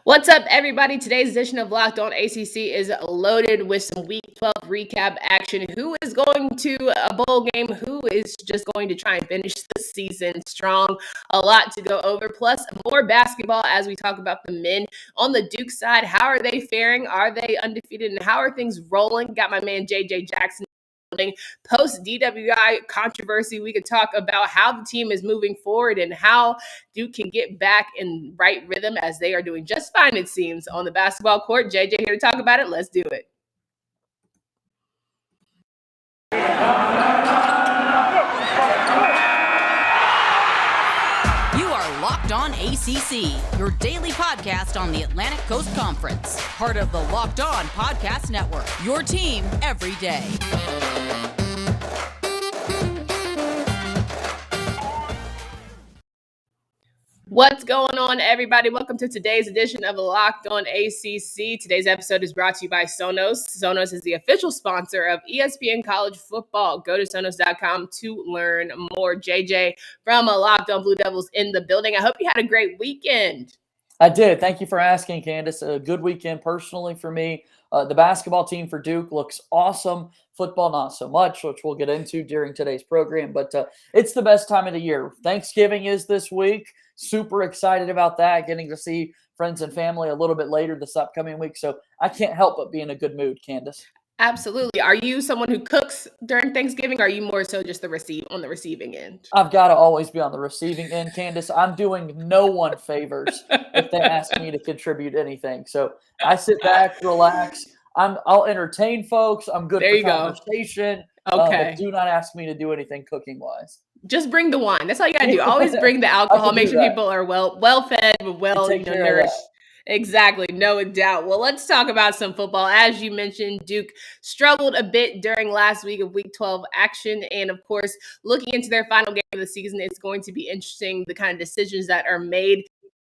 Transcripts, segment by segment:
What's up, everybody? Today's edition of Locked On ACC is loaded with some Week 12 recap action. Who is going to a bowl game? Who is just going to try and finish the season strong? A lot to go over, plus more basketball as we talk about the men. On the Duke side, how are they faring? Are they undefeated? And how are things rolling? Got my man JJ Jackson. Post DWI controversy, we could talk about how the team is moving forward and how Duke can get back in right rhythm as they are doing just fine, it seems, on the basketball court. JJ here to talk about it. Let's do it. You are Locked On ACC, your daily podcast on the Atlantic Coast Conference. Part of the Locked On Podcast Network, your team every day. What's going on, everybody? Welcome to today's edition of Locked On ACC. Today's episode is brought to you by Sonos. Sonos is the official sponsor of ESPN College Football. Go to Sonos.com to learn more. JJ from Locked On Blue Devils in the building. I hope you had a great weekend. I did. Thank you for asking, Candace. A good weekend personally for me. The basketball team for Duke looks awesome. Football, not so much, which we'll get into during today's program. But it's the best time of the year. Thanksgiving is this week. Super excited about that. Getting to see friends and family a little bit later this upcoming week. So I can't help but be in a good mood, Candace. Absolutely. Are you someone who cooks during Thanksgiving? Or are you more so just on the receiving end? I've got to always be on the receiving end, Candace. I'm doing no one favors if they ask me to contribute anything. So I sit back, relax. I'll entertain folks. I'm good There for you go. conversation. Okay. But do not ask me to do anything cooking-wise. Just bring the wine. That's all you gotta do. Always bring the alcohol. Make sure people are well fed, nourished. Exactly, no doubt. Well, let's talk about some football. As you mentioned, Duke struggled a bit during last week of Week 12 action. And of course, looking into their final game of the season, it's going to be interesting, the kind of decisions that are made.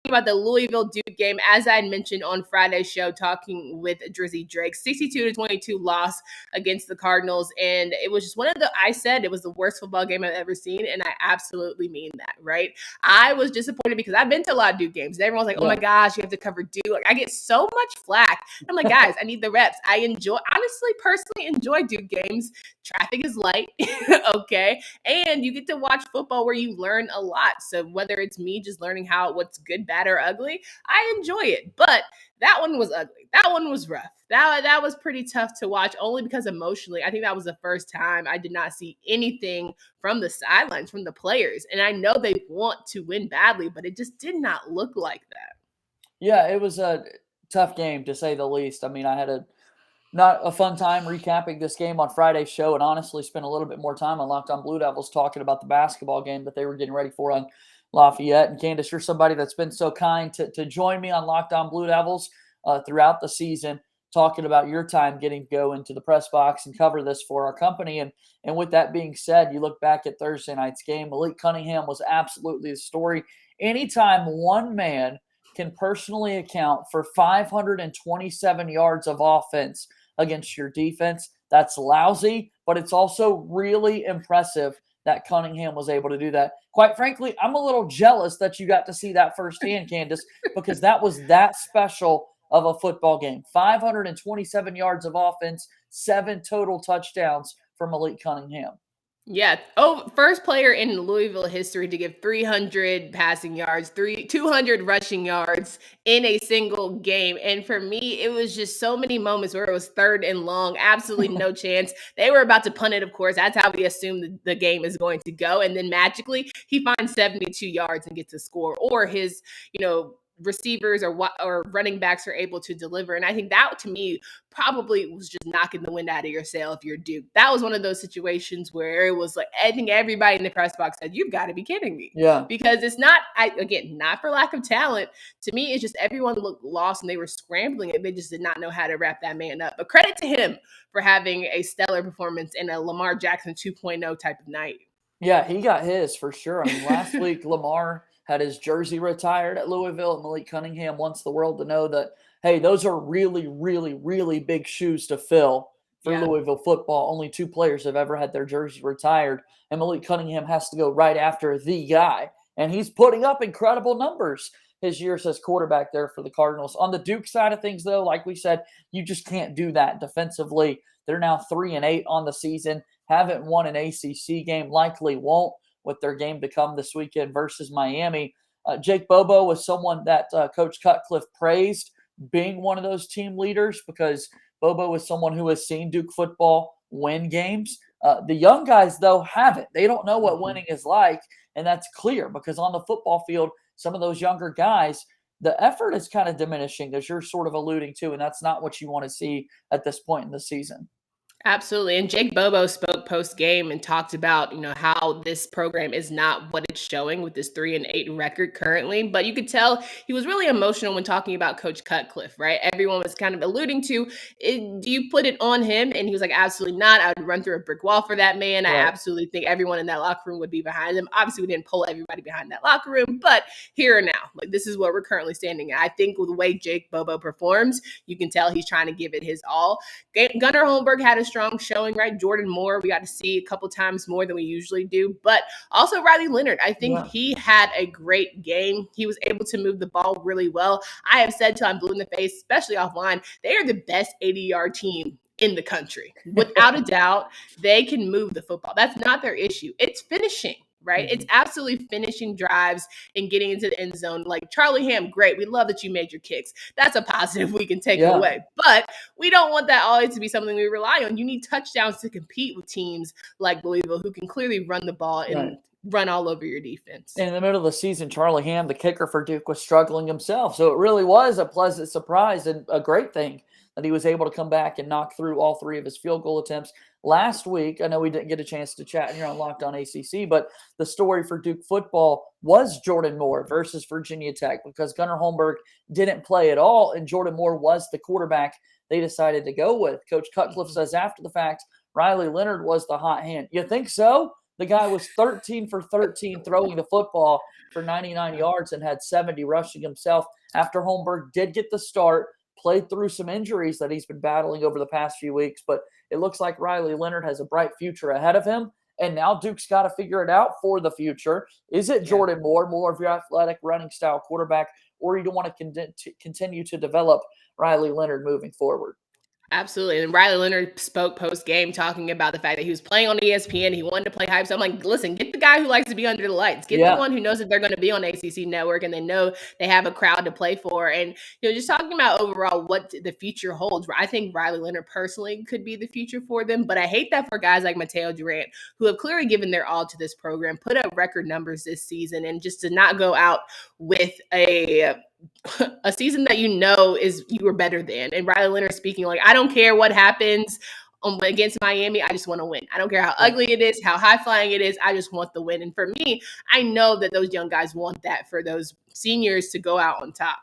About the Louisville Duke game, as I had mentioned on Friday's show, talking with Drizzy Drake, 62-22 loss against the Cardinals. And it was just I said it was the worst football game I've ever seen. And I absolutely mean that, right? I was disappointed because I've been to a lot of Duke games. And everyone's like, oh my gosh, you have to cover Duke. Like, I get so much flack. I'm like, guys, I need the reps. I personally enjoy Duke games. Traffic is light, okay? And you get to watch football where you learn a lot. So whether it's me just learning what's good, bad, or ugly, I enjoy it. But that one was ugly. That one was rough. That was pretty tough to watch, only because emotionally, I think that was the first time I did not see anything from the sidelines, from the players. And I know they want to win badly, but it just did not look like that. Yeah, it was a tough game, to say the least. I mean, I had not a fun time recapping this game on Friday's show, and honestly spent a little bit more time on Locked On Blue Devils talking about the basketball game that they were getting ready for on Lafayette. And Candace, you're somebody that's been so kind to join me on Locked On Blue Devils throughout the season, talking about your time getting to go into the press box and cover this for our company. And with that being said, you look back at Thursday night's game, Malik Cunningham was absolutely the story. Anytime one man can personally account for 527 yards of offense against your defense, that's lousy, but it's also really impressive that Cunningham was able to do that. Quite frankly, I'm a little jealous that you got to see that firsthand, Candace, because that was that special of a football game. 527 yards of offense, 7 total touchdowns for Malik Cunningham. Yeah. Oh, first player in Louisville history to give 300 passing yards, 200 rushing yards in a single game. And for me, it was just so many moments where it was third and long, absolutely no chance. They were about to punt it, of course. That's how we assume the game is going to go. And then magically, he finds 72 yards and gets a score, or his, receivers or running backs are able to deliver. And I think that, to me, probably was just knocking the wind out of your sail if you're Duke. That was one of those situations where it was like, I think everybody in the press box said, you've got to be kidding me. Yeah. Because it's not, not for lack of talent. To me, it's just everyone looked lost and they were scrambling and they just did not know how to wrap that man up. But credit to him for having a stellar performance in a Lamar Jackson 2.0 type of night. Yeah, he got his for sure. I mean, last week, Lamar had his jersey retired at Louisville, and Malik Cunningham wants the world to know that, hey, those are really, really, really big shoes to fill for Louisville football. Only 2 players have ever had their jersey retired, and Malik Cunningham has to go right after the guy. And he's putting up incredible numbers. his years as quarterback there for the Cardinals. On the Duke side of things, though, like we said, you just can't do that defensively. They're now 3-8 on the season, haven't won an ACC game, likely won't with their game to come this weekend versus Miami. Jake Bobo was someone that Coach Cutcliffe praised being one of those team leaders because Bobo is someone who has seen Duke football win games. The young guys, though, haven't. They don't know what winning is like, and that's clear because on the football field, some of those younger guys, the effort is kind of diminishing, as you're sort of alluding to, and that's not what you want to see at this point in the season. Absolutely. And Jake Bobo spoke post-game and talked about, how this program is not what it's showing with this 3-8 record currently. But you could tell he was really emotional when talking about Coach Cutcliffe, right? Everyone was kind of alluding to, do you put it on him? And he was like, absolutely not. I would run through a brick wall for that man. Right. I absolutely think everyone in that locker room would be behind him. Obviously, we didn't pull everybody behind that locker room, but here and now, this is where we're currently standing at. I think with the way Jake Bobo performs, you can tell he's trying to give it his all. Gunnar Holmberg had a strong showing, right? Jordan Moore, we got to see a couple times more than we usually do, but also Riley Leonard. I think he had a great game. He was able to move the ball really well. I have said till I'm blue in the face, especially offline, they are the best 80-yard team in the country. Without a doubt, they can move the football. That's not their issue. It's finishing. Right? Mm-hmm. It's absolutely finishing drives and getting into the end zone. Like Charlie Ham, great. We love that you made your kicks. That's a positive we can take away. But we don't want that always to be something we rely on. You need touchdowns to compete with teams like Louisville who can clearly run the ball and run all over your defense. In the middle of the season, Charlie Ham, the kicker for Duke, was struggling himself. So it really was a pleasant surprise and a great thing that he was able to come back and knock through all three of his field goal attempts. Last week, I know we didn't get a chance to chat here on Locked On ACC, but the story for Duke football was Jordan Moore versus Virginia Tech because Gunnar Holmberg didn't play at all, and Jordan Moore was the quarterback they decided to go with. Coach Cutcliffe says after the fact, Riley Leonard was the hot hand. You think so? The guy was 13 for 13 throwing the football for 99 yards and had 70 rushing himself after Holmberg did get the start, played through some injuries that he's been battling over the past few weeks, but it looks like Riley Leonard has a bright future ahead of him, and now Duke's got to figure it out for the future. Is it Jordan Moore, more of your athletic running style quarterback, or you don't want to continue to develop Riley Leonard moving forward? Absolutely. And Riley Leonard spoke post-game talking about the fact that he was playing on ESPN. He wanted to play hype. So I'm like, listen, get the guy who likes to be under the lights. Get the one who knows that they're going to be on ACC Network and they know they have a crowd to play for. And, just talking about overall what the future holds, I think Riley Leonard personally could be the future for them. But I hate that for guys like Mateo Durant, who have clearly given their all to this program, put up record numbers this season, and just to not go out with a season that is you were better than. And Riley Leonard speaking like, I don't care what happens against Miami. I just want to win. I don't care how ugly it is, how high flying it is. I just want the win. And for me, I know that those young guys want that for those seniors to go out on top.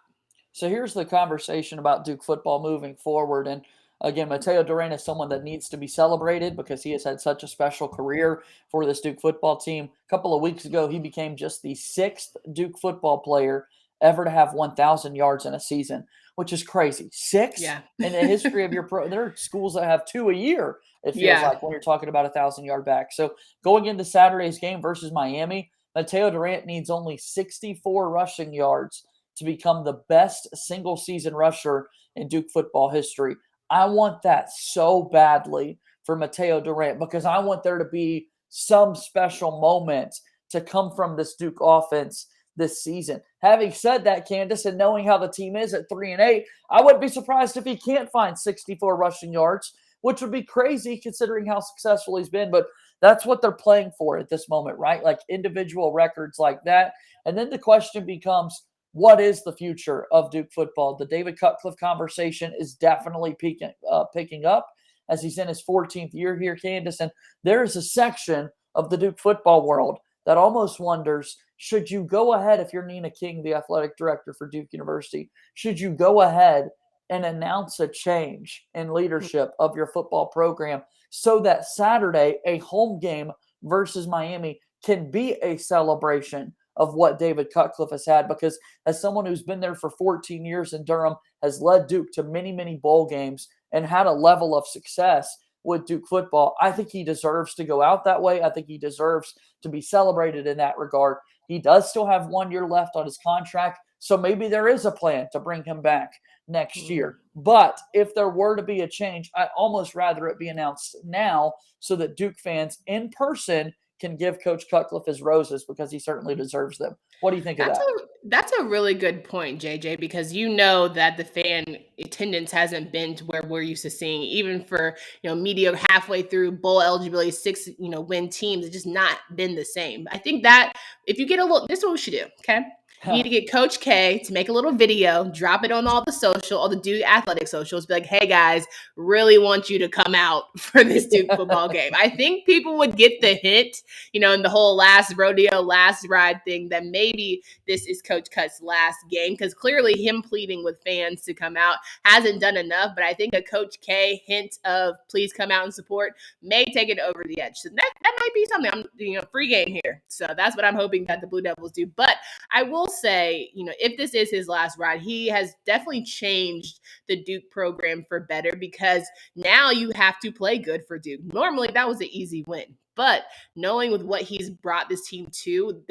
So here's the conversation about Duke football moving forward. And again, Mateo Durant is someone that needs to be celebrated because he has had such a special career for this Duke football team. A couple of weeks ago, he became just the 6th Duke football player ever to have 1,000 yards in a season, which is crazy. 6 in the history of your pro. There are schools that have 2 a year, it feels like, when you're talking about 1,000-yard back. So going into Saturday's game versus Miami, Mateo Durant needs only 64 rushing yards to become the best single-season rusher in Duke football history. I want that so badly for Mateo Durant because I want there to be some special moment to come from this Duke offense this season. Having said that, Candace, and knowing how the team is at 3-8, I wouldn't be surprised if he can't find 64 rushing yards, which would be crazy considering how successful he's been. But that's what they're playing for at this moment, right? Like individual records like that. And then the question becomes, what is the future of Duke football? The David Cutcliffe conversation is definitely picking up as he's in his 14th year here, Candace. And there is a section of the Duke football world that almost wonders, should you go ahead, if you're Nina King, the athletic director for Duke University, should you go ahead and announce a change in leadership of your football program so that Saturday, a home game versus Miami, can be a celebration of what David Cutcliffe has had? Because as someone who's been there for 14 years in Durham, has led Duke to many, many bowl games and had a level of success with Duke football, I think he deserves to go out that way. I think he deserves to be celebrated in that regard. He does still have 1 year left on his contract, So maybe there is a plan to bring him back next year. But if there were to be a change, I'd almost rather it be announced now so that Duke fans in person can give Coach Cutcliffe his roses, because he certainly deserves them. What do you think of that? That's a really good point, JJ, because you know that the fan attendance hasn't been to where we're used to seeing, even for, mediocre halfway through bowl eligibility, 6, win teams. It's just not been the same. I think that if you get this is what we should do, okay? You need to get Coach K to make a little video, drop it on all the Duke athletic socials, be like, hey guys, really want you to come out for this Duke football game. I think people would get the hint, in the whole last rodeo, last ride thing, that maybe this is Coach Cut's last game, because clearly him pleading with fans to come out hasn't done enough. But I think a Coach K hint of please come out and support may take it over the edge. So that might be something. I'm free game here. So that's what I'm hoping that the Blue Devils do. But I will say, if this is his last ride, he has definitely changed the Duke program for better, because now you have to play good for Duke. Normally that was an easy win. But knowing with what he's brought this team to,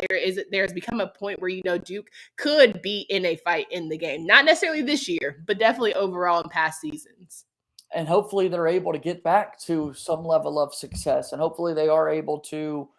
there's become a point where, Duke could be in a fight in the game. Not necessarily this year, but definitely overall in past seasons. And hopefully they're able to get back to some level of success. And hopefully they are able to,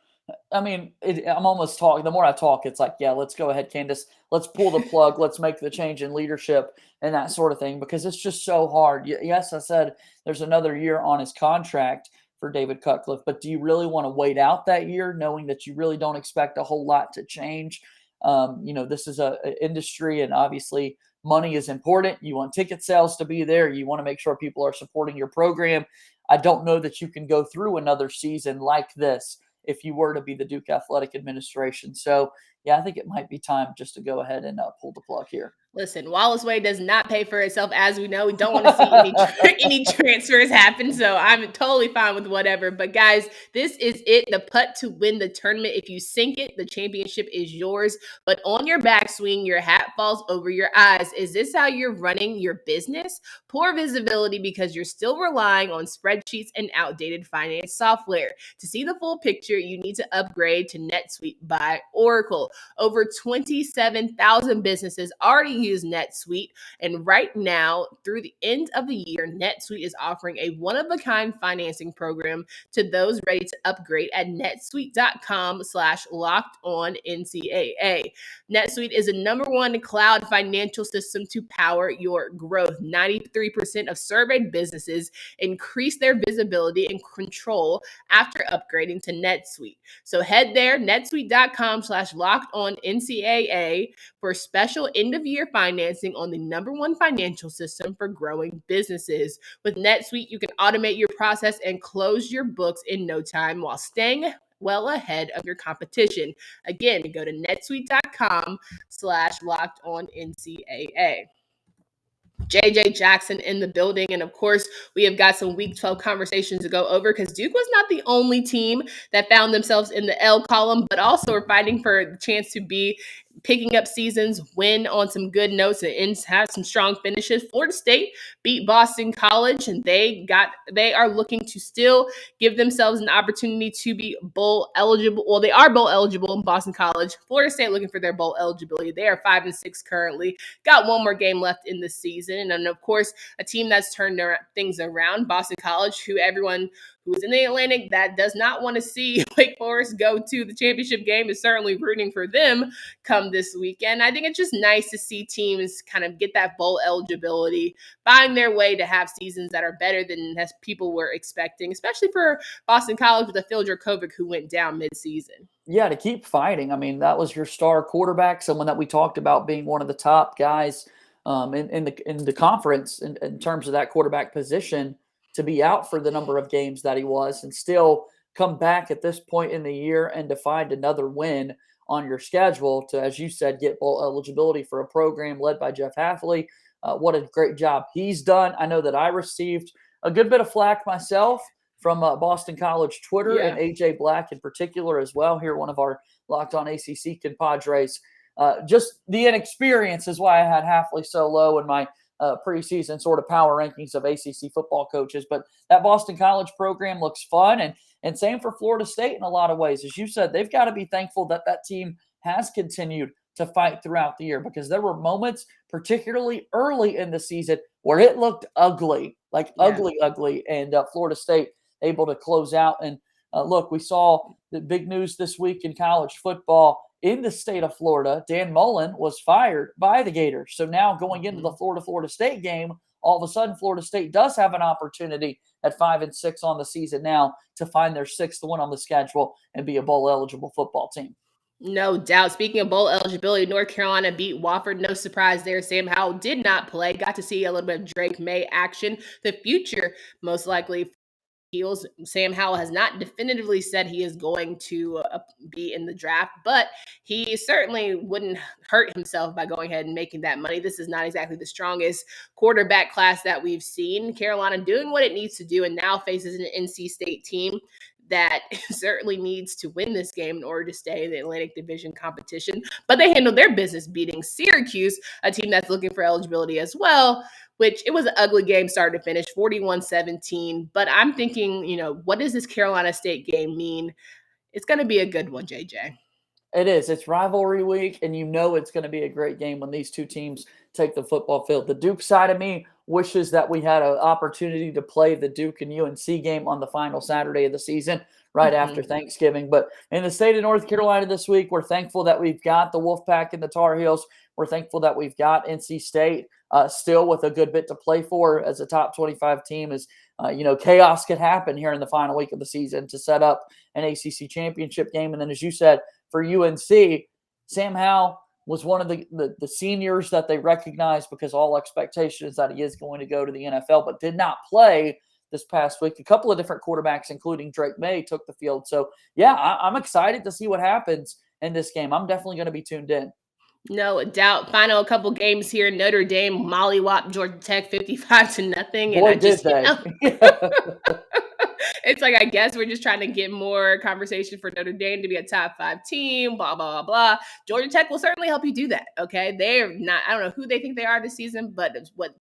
I'm almost talking, the more I talk, it's like, yeah, let's go ahead, Candace. Let's pull the plug. Let's make the change in leadership and that sort of thing, because it's just so hard. Yes, I said there's another year on his contract for David Cutcliffe, but do you really want to wait out that year knowing that you really don't expect a whole lot to change? This is an industry, and obviously money is important. You want ticket sales to be there. You want to make sure people are supporting your program. I don't know that you can go through another season like this if you were to be the Duke Athletic Administration. So, yeah, I think it might be time just to go ahead and pull the plug here. Listen, Wallace Way does not pay for itself, as we know. We don't want to see any transfers happen, so I'm totally fine with whatever. But guys, this is it, the putt to win the tournament. If you sink it, the championship is yours. But on your backswing, your hat falls over your eyes. Is this how you're running your business? Poor visibility because you're still relying on spreadsheets and outdated finance software. To see the full picture, you need to upgrade to NetSuite by Oracle. Over 27,000 businesses already use NetSuite, and right now, through the end of the year, NetSuite is offering a one-of-a-kind financing program to those ready to upgrade at netsuite.com/lockedonNCAA. NetSuite is the #1 cloud financial system to power your growth. 93% of surveyed businesses increase their visibility and control after upgrading to NetSuite. So head there, netsuite.com/lockedonNCAA for special end-of-year financing on the #1 financial system for growing businesses. With NetSuite, you can automate your process and close your books in no time while staying well ahead of your competition. Again, go to netsuite.com/lockedonNCAA. JJ Jackson in the building. And of course, we have got some Week 12 conversations to go over, because Duke was not the only team that found themselves in the L column, but also are fighting for the chance to be picking up seasons, win on some good notes, and have some strong finishes. Florida State beat Boston College, and they are looking to still give themselves an opportunity to be bowl eligible. Well, they are bowl eligible in Boston College. Florida State looking for their bowl eligibility. They are 5-6 currently. Got one more game left in the season. And then, of course, a team that's turned things around, Boston College, who everyone who is in the Atlantic that does not want to see Wake Forest go to the championship game is certainly rooting for them come this weekend. I think it's just nice to see teams kind of get that bowl eligibility, find their way to have seasons that are better than as people were expecting, especially for Boston College with a Phil Dracovic who went down midseason. Yeah, to keep fighting. I mean, that was your star quarterback, someone that we talked about being one of the top guys in the conference in terms of that quarterback position, to be out for the number of games that he was and still come back at this point in the year and to find another win on your schedule to, as you said, get bowl eligibility for a program led by Jeff Hafley. What a great job he's done. I know that I received a good bit of flack myself from Boston College Twitter, and AJ Black in particular as well. Here, one of our Locked On ACC compadres. Just the inexperience is why I had Hafley so low in my preseason sort of power rankings of ACC football coaches. But that Boston College program looks fun, and same for Florida State in a lot of ways. As you said, they've got to be thankful that that team has continued to fight throughout the year, because there were moments, particularly early in the season, where it looked ugly, ugly. And Florida State able to close out. And look, we saw the big news this week in college football in the state of Florida. Dan Mullen was fired by the Gators. So now going into the Florida State game, all of a sudden Florida State does have an opportunity at 5-6 on the season now to find their 6th win on the schedule and be a bowl eligible football team. No doubt. Speaking of bowl eligibility, North Carolina beat Wofford. No surprise there. Sam Howell did not play. Got to see a little bit of Drake May action. The future, most likely, Keels. Sam Howell has not definitively said he is going to be in the draft, but he certainly wouldn't hurt himself by going ahead and making that money. This is not exactly the strongest quarterback class that we've seen. Carolina doing what it needs to do and now faces an NC State team that certainly needs to win this game in order to stay in the Atlantic Division competition. But they handled their business beating Syracuse, a team that's looking for eligibility as well, which it was an ugly game start to finish, 41-17. But I'm thinking, what does this Carolina State game mean? It's going to be a good one, JJ. It is. It's rivalry week, and it's going to be a great game when these two teams take the football field. The Duke side of me wishes that we had an opportunity to play the Duke and UNC game on the final Saturday of the season right after Thanksgiving. But in the state of North Carolina this week, we're thankful that we've got the Wolfpack and the Tar Heels. We're thankful that we've got NC State still with a good bit to play for as a top 25 team. As chaos could happen here in the final week of the season to set up an ACC championship game. And then, as you said, for UNC, Sam Howell was one of the seniors that they recognized, because all expectation is that he is going to go to the NFL, but did not play this past week. A couple of different quarterbacks, including Drake May, took the field. So, yeah, I'm excited to see what happens in this game. I'm definitely going to be tuned in. No doubt. Final couple games here. Notre Dame mollywop Georgia Tech 55-0. Boy, did they. It's like, I guess we're just trying to get more conversation for Notre Dame to be a top 5 team, blah, blah, blah, blah. Georgia Tech will certainly help you do that, okay? They're not, I don't know who they think they are this season, but it's what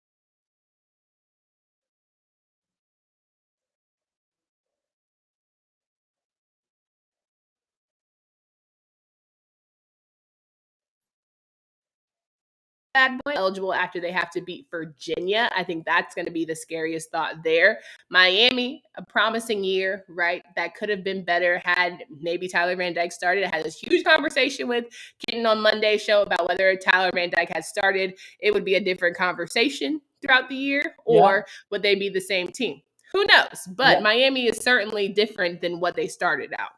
bad boy eligible after they have to beat Virginia. I think that's going to be the scariest thought there. Miami, a promising year, right? That could have been better had maybe Tyler Van Dyke started. I had this huge conversation with Kitten on Monday's show about whether Tyler Van Dyke had started. It would be a different conversation throughout the year, or would they be the same team? Who knows? But Miami is certainly different than what they started out.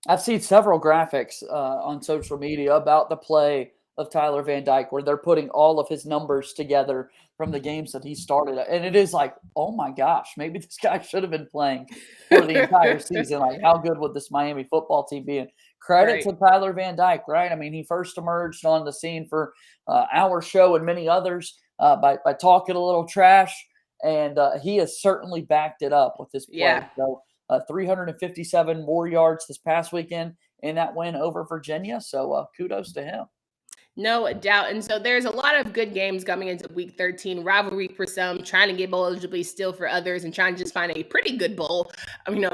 I've seen several graphics on social media about the play of Tyler Van Dyke, where they're putting all of his numbers together from the games that he started. And it is like, oh my gosh, maybe this guy should have been playing for the entire season. Like, how good would this Miami football team be? And credit to Tyler Van Dyke, right? I mean, he first emerged on the scene for our show and many others by talking a little trash. And he has certainly backed it up with his play. Yeah. So 357 more yards this past weekend in that win over Virginia. So kudos to him. No doubt. And so there's a lot of good games coming into week 13, rivalry for some, trying to get bowl eligibility still for others, and trying to just find a pretty good bowl,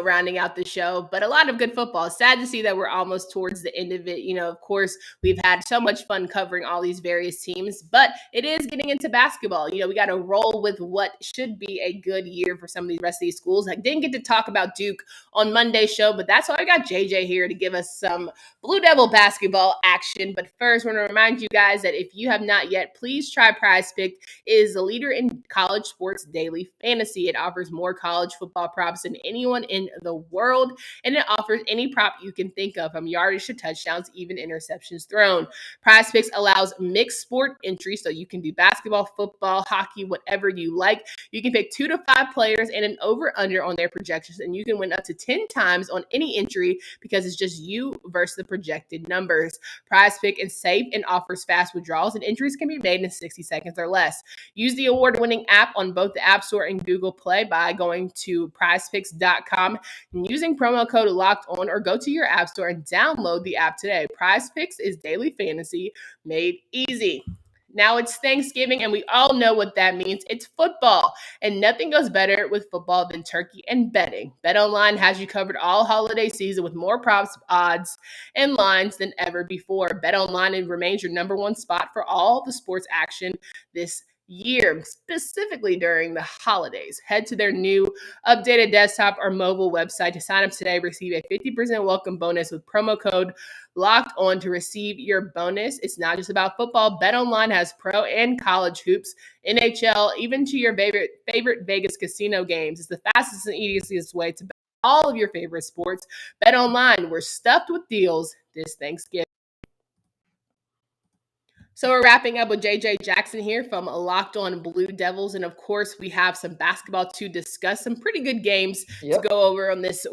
rounding out the show. But a lot of good football. Sad to see that we're almost towards the end of it. Of course, we've had so much fun covering all these various teams, but it is getting into basketball. We got to roll with what should be a good year for some of the rest of these schools. I didn't get to talk about Duke on Monday's show, but that's why I got JJ here to give us some Blue Devil basketball action. But first, I want to remind you guys that if you have not yet, please try PrizePick. It is the leader in college sports daily fantasy. It offers more college football props than anyone in the world, and it offers any prop you can think of, from yardage to touchdowns, even interceptions thrown. PrizePicks allows mixed sport entry, so you can do basketball, football, hockey, whatever you like. You can pick 2 to 5 players and an over-under on their projections, and you can win up to 10 times on any entry because it's just you versus the projected numbers. PrizePick is safe and offers fast withdrawals, and entries can be made in 60 seconds or less. Use the award-winning app on both the App Store and Google Play by going to prizepicks.com and using promo code LOCKEDON, or go to your App Store and download the app today. PrizePicks is daily fantasy made easy. Now it's Thanksgiving, and we all know what that means. It's football, and nothing goes better with football than turkey and betting. BetOnline has you covered all holiday season with more props, odds, and lines than ever before. BetOnline remains your number one spot for all the sports action this year, specifically during the holidays. Head to their new updated desktop or mobile website to sign up today. Receive a 50% welcome bonus with promo code Locked On to receive your bonus. It's not just about football. BetOnline has pro and college hoops, NHL, even to your favorite Vegas casino games. It's the fastest and easiest way to bet all of your favorite sports. BetOnline, we're stuffed with deals this Thanksgiving. So we're wrapping up with JJ Jackson here from Locked On Blue Devils. And of course, we have some basketball to discuss, some pretty good games to go over on this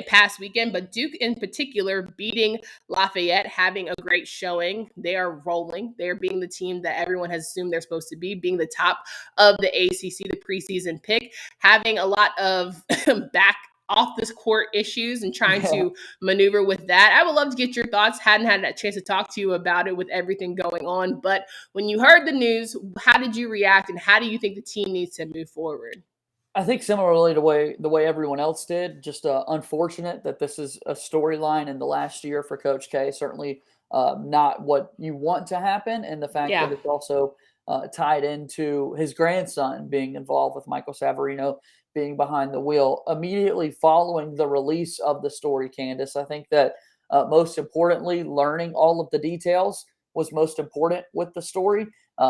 past weekend. But Duke in particular beating Lafayette, having a great showing. They are rolling. They are being the team that everyone has assumed they're supposed to be, being the top of the ACC, the preseason pick, having a lot of back off this court issues and trying to maneuver with that. I would love to get your thoughts. Hadn't had that chance to talk to you about it with everything going on. But when you heard the news, how did you react and how do you think the team needs to move forward? I think similarly to the way everyone else did, just unfortunate that this is a storyline in the last year for Coach K. Certainly not what you want to happen. And the fact that it's also tied into his grandson being involved with Michael Savarino being behind the wheel immediately following the release of the story, Candace. I think that most importantly, learning all of the details was most important with the story.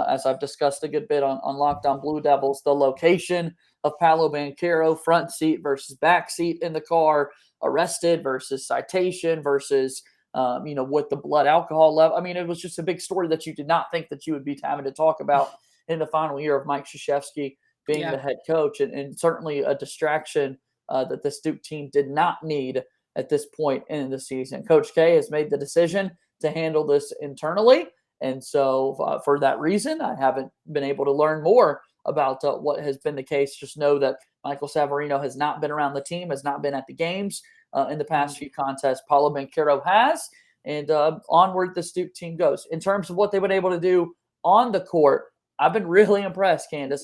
As I've discussed a good bit on Locked On Blue Devils, the location of Paolo Banchero, front seat versus back seat in the car, arrested versus citation versus, with the blood alcohol level. I mean, it was just a big story that you did not think that you would be having to talk about in the final year of Mike Krzyzewski being the head coach, and certainly a distraction that this Duke team did not need at this point in the season. Coach K has made the decision to handle this internally, and so for that reason, I haven't been able to learn more about what has been the case. Just know that Michael Savarino has not been around the team, has not been at the games in the past few contests. Paolo Banchero has, and onward the Duke team goes. In terms of what they've been able to do on the court, I've been really impressed, Candace.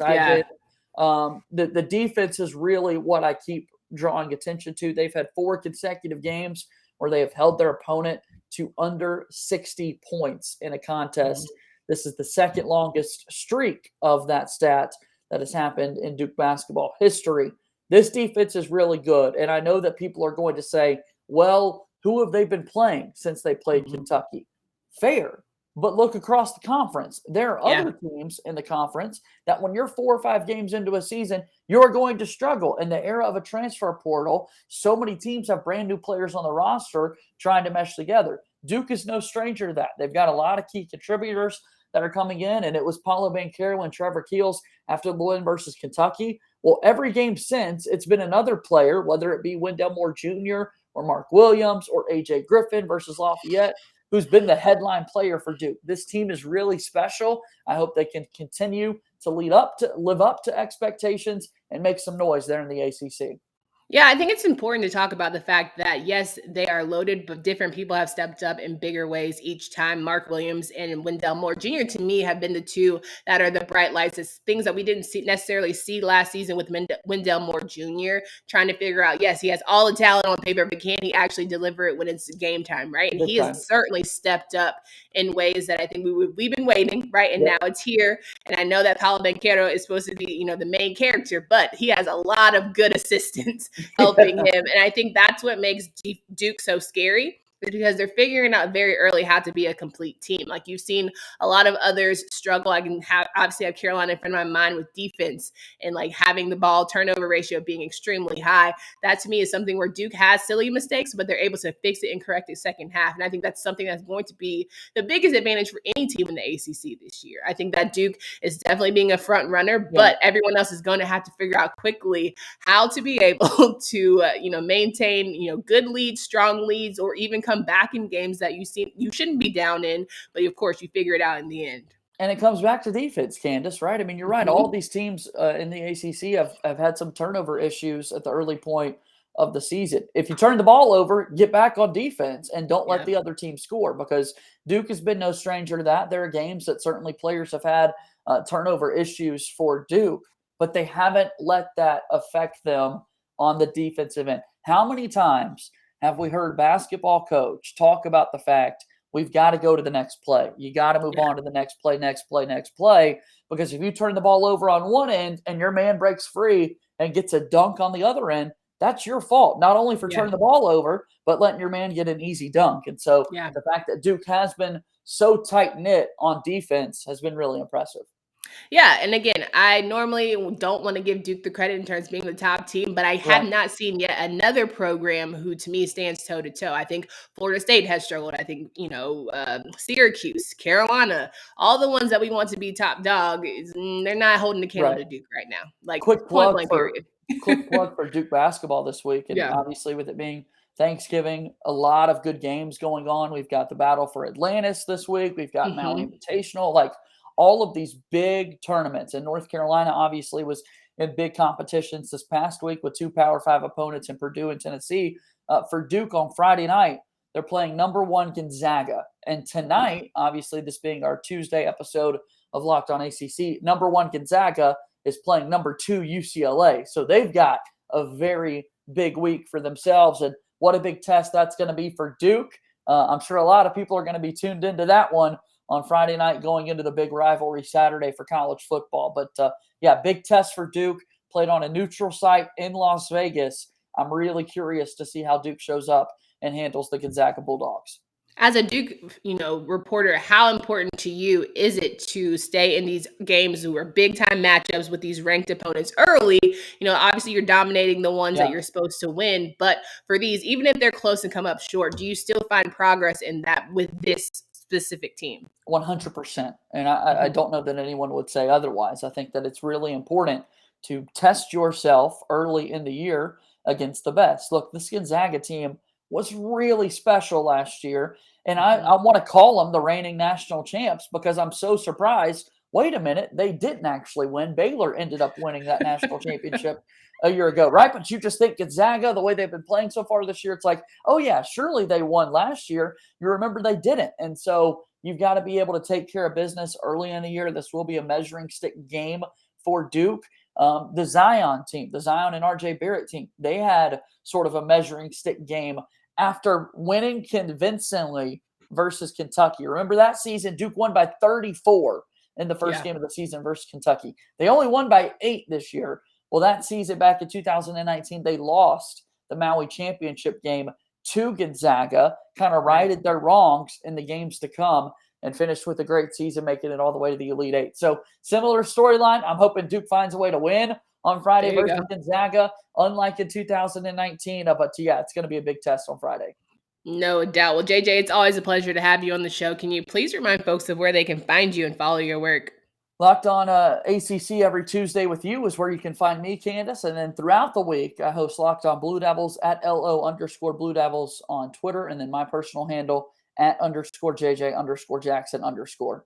The defense is really what I keep drawing attention to. They've had 4 consecutive games where they have held their opponent to under 60 points in a contest. This is the second longest streak of that stat that has happened in Duke basketball history. This defense is really good. And I know that people are going to say, well, who have they been playing since they played Kentucky? Fair. But look across the conference. There are other teams in the conference that when you're 4 or 5 games into a season, you're going to struggle. In the era of a transfer portal, so many teams have brand new players on the roster trying to mesh together. Duke is no stranger to that. They've got a lot of key contributors that are coming in, and it was Paolo Banchero and Trevor Keels after the win versus Kentucky. Well, every game since, it's been another player, whether it be Wendell Moore Jr. or Mark Williams or A.J. Griffin versus Lafayette, who's been the headline player for Duke. This team is really special. I hope they can continue to live up to expectations and make some noise there in the ACC. Yeah, I think it's important to talk about the fact that, yes, they are loaded, but different people have stepped up in bigger ways each time. Mark Williams and Wendell Moore Jr., to me, have been the two that are the bright lights. It's things that we didn't necessarily see last season with Wendell Moore Jr., trying to figure out, yes, he has all the talent on paper, but can he actually deliver it when it's game time, right? And he has certainly stepped up in ways that I think we've been waiting, right? And now it's here. And I know that Paolo Banchero is supposed to be, the main character, but he has a lot of good assistants helping him. And I think that's what makes Duke so scary, because they're figuring out very early how to be a complete team. Like you've seen a lot of others struggle. I can obviously have Carolina in front of my mind with defense and like having the ball turnover ratio being extremely high. That to me is something where Duke has silly mistakes, but they're able to fix it and correct it second half. And I think that's something that's going to be the biggest advantage for any team in the ACC this year. I think that Duke is definitely being a front runner, but everyone else is going to have to figure out quickly how to be able to, maintain, good leads, strong leads, or even come back in games that you shouldn't be down in, but of course you figure it out in the end. And it comes back to defense, Candace, right? I mean, you're right. All these teams in the ACC have had some turnover issues at the early point of the season. If you turn the ball over, get back on defense and don't let the other team score, because Duke has been no stranger to that. There are games that certainly players have had turnover issues for Duke, but they haven't let that affect them on the defensive end. How many times have we heard basketball coach talk about the fact we've got to go to the next play? You got to move on to the next play, because if you turn the ball over on one end and your man breaks free and gets a dunk on the other end, that's your fault, not only for turning the ball over, but letting your man get an easy dunk. And so the fact that Duke has been so tight-knit on defense has been really impressive. Yeah, and again, I normally don't want to give Duke the credit in terms of being the top team, but I have not seen yet another program who, to me, stands toe-to-toe. I think Florida State has struggled. I think, Syracuse, Carolina, all the ones that we want to be top dog, they're not holding the candle to Duke right now. Like, quick plug for Duke basketball this week, and obviously with it being Thanksgiving, a lot of good games going on. We've got the Battle for Atlantis this week. We've got Maui Invitational, like all of these big tournaments. And North Carolina obviously was in big competitions this past week with 2 Power 5 opponents in Purdue and Tennessee. For Duke on Friday night, they're playing number 1 Gonzaga. And tonight, obviously this being our Tuesday episode of Locked On ACC, number 1 Gonzaga is playing number 2 UCLA. So they've got a very big week for themselves. And what a big test that's going to be for Duke. I'm sure a lot of people are going to be tuned into that one on Friday night going into the big rivalry Saturday for college football. But big test for Duke, played on a neutral site in Las Vegas. I'm really curious to see how Duke shows up and handles the Gonzaga Bulldogs. As a Duke, reporter, how important to you is it to stay in these games who are big-time matchups with these ranked opponents early? Obviously you're dominating the ones that you're supposed to win, but for these, even if they're close and come up short, do you still find progress in that with this specific team? 100%. And I don't know that anyone would say otherwise. I think that it's really important to test yourself early in the year against the best. Look, this Gonzaga team was really special last year. And I want to call them the reigning national champs because I'm so surprised. Wait a minute, they didn't actually win. Baylor ended up winning that national championship a year ago, right? But you just think Gonzaga, the way they've been playing so far this year, it's like, oh yeah, surely they won last year. You remember they didn't. And so you've got to be able to take care of business early in the year. This will be a measuring stick game for Duke. The Zion team, the Zion and RJ Barrett team, they had sort of a measuring stick game after winning convincingly versus Kentucky. Remember that season, Duke won by 34 in the first game of the season versus Kentucky. They only won by 8 this year. Well, that season back in 2019, they lost the Maui championship game to Gonzaga, kind of righted their wrongs in the games to come, and finished with a great season, making it all the way to the Elite Eight. So similar storyline. I'm hoping Duke finds a way to win on Friday versus Gonzaga, unlike in 2019. But it's going to be a big test on Friday. No doubt. Well, JJ, it's always a pleasure to have you on the show. Can you please remind folks of where they can find you and follow your work? Locked On ACC every Tuesday with you is where you can find me, Candace. And then throughout the week, I host Locked On Blue Devils at LO_Blue Devils on Twitter. And then my personal handle at _JJ_Jackson_.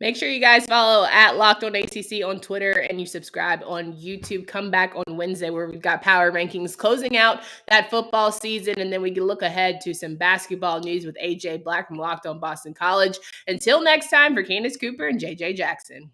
Make sure you guys follow at Locked On ACC on Twitter and you subscribe on YouTube. Come back on Wednesday where we've got power rankings closing out that football season. And then we can look ahead to some basketball news with AJ Black from Locked On Boston College. Until next time, for Candace Cooper and JJ Jackson.